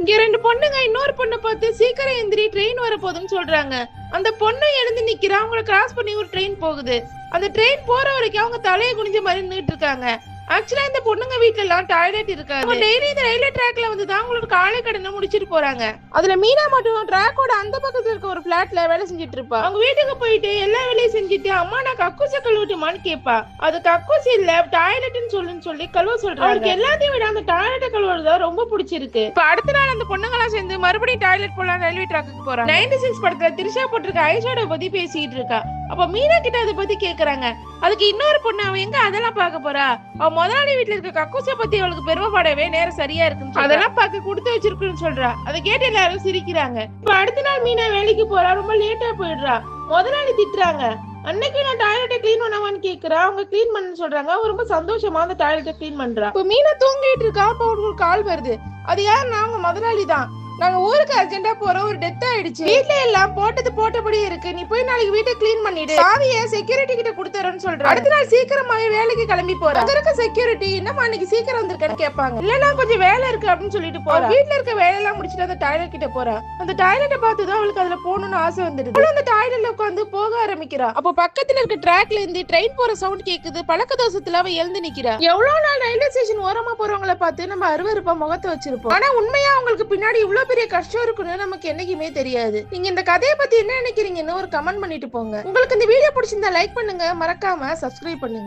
இங்க ரெண்டு பொண்ணுங்க இன்னொரு பொண்ணை பார்த்து சீக்கிரம் எந்திரி ட்ரெயின் வர போகுதுன்னு சொல்றாங்க. அந்த பொண்ணை எழுந்து நிக்கிறா, அவங்கள கிராஸ் பண்ணி ஒரு ட்ரெயின் போகுது. அந்த ட்ரெயின் போற வரைக்கும் அவங்க தலையை குனிஞ்ச மாதிரி நின்னுட்டு இருக்காங்க. ஆக்சுவலா இந்த பொண்ணுங்க வீட்ல எல்லாம் டாய்லெட் இருக்காது. டெய்லி இந்த ரயில்வே ட்ராக்ல வந்து தான் அவங்களோட காலை கடனை முடிச்சிட்டு போறாங்க. அதுல மீனா மட்டும் ட்ராக்கோட அந்த பக்கத்துல இருக்க ஒரு பிளாட்ல வேலை செஞ்சுட்டு இருப்பா. அவங்க வீட்டுக்கு போயிட்டு எல்லா வேலையும் செஞ்சுட்டு அம்மா நான் கக்கூச கழுவட்டுமான்னு கேட்பா. அது கக்கூசி இல்ல டாய்லெட்னு சொல்லி கழுவ சொல்றாங்க. அவளுக்கு எல்லாத்தையும் விட அந்த டாய்லெட் கழுவுறதா ரொம்ப பிடிச்சிருக்கு. இப்ப அடுத்த நாள் அந்த பொண்ணுங்க எல்லாம் சேர்ந்து மறுபடியும் டாய்லெட் போலாம் ரயில்வே ட்ராக்கு போறாங்க. 96 படத்துல திரிஷா போட்டிருக்க ஐஷோட பத்தி பேசிட்டு இருக்கா. அப்ப மீனா கிட்ட அதை பத்தி கேக்குறாங்க. அதுக்கு இன்னொரு பொண்ணு அவ எங்க அதெல்லாம் பாக்க போறா, அவ முதலாளி வீட்டுல இருக்க கக்கூச பத்தி அவளுக்கு பெருமைப்படவே நேரம் சரியா இருக்குன்னு அதெல்லாம் பாக்க கொடுத்து வச்சிருக்குன்னு சொல்றா. அதை கேட்டு எல்லாரும் சிரிக்கிறாங்க. இப்ப அடுத்த நாள் மீனா வேலைக்கு போறா, ரொம்ப லேட்டா போயிடுறா. முதலாளி திட்டுறாங்க. அன்னைக்கு நான் டாய்லெட்டை கிளீன் பண்ணவான்னு கேக்குறா. அவங்க கிளீன் பண்ண சொல்றாங்க. அவ ரொம்ப சந்தோஷமா அந்த டாய்லெட்டை கிளீன் பண்றா. இப்ப மீனா தூங்கிட்டு இருக்கா. அப்ப அவருக்கு ஒரு கால் வருது. அது யாருன்னா அவங்க முதலாளி தான். நாங்க ஊருக்கு அர்ஜென்டா போறோம், ஒரு டெத் ஆயிடுச்சு, வீட்ல எல்லாம் போட்டபடியே இருக்கு, நீ போய் நாளைக்கு வீட்டை கிளீன் பண்ணிடு, சாவியை செக்யூரிட்டி கிட்ட கொடுத்துறேன்னு சொல்றேன். அடுத்த நாள் சீக்கிரமாவே வேலைக்கு கிளம்பி போறேன். அங்க இருக்க செக்யூரிட்டி என்னமா அன்னைக்கு சீக்கிரம் வந்திருக்கேன்னு கேட்பாங்க. இல்லன்னா கொஞ்சம் வேலை இருக்கு அப்படின்னு சொல்லிட்டு போறா. வீட்டுல இருக்க வேலையெல்லாம் முடிச்சுட்டு அந்த டாய்லெட் கிட்ட போறா. அந்த டாய்லெட்டை பார்த்துதான் அவளுக்கு அதுல போகணும்னு ஆசை வந்துருது. அந்த டாய்லெட்ல உட்காந்து போக ஆரம்பிக்கிறா. அப்போ பக்கத்துல இருக்க ட்ராக்ல இருந்து ட்ரெயின் போற சவுண்ட் கேக்குது. பழக்க தோசத்துல அவ எழுந்து நிக்கிறா. எவ்வளவு நாள் ரயில்வே ஸ்டேஷன் ஓரமா போறவங்களை பார்த்து நம்ம அருவருப்பா முகத்தை வச்சிருப்போம். ஆனா உண்மையா அவங்களுக்கு பின்னாடி இவ்வளவு பெரிய கஷ்டம் இருக்குன்னு நமக்கு என்னைக்குமே தெரியாது. நீங்க இந்த கதையை பத்தி என்ன நினைக்கிறீங்கன்னு ஒரு கமெண்ட் பண்ணிட்டு போங்க. உங்களுக்கு இந்த வீடியோ பிடிச்சிருந்தா லைக் பண்ணுங்க, மறக்காம சப்ஸ்கிரைப் பண்ணுங்க.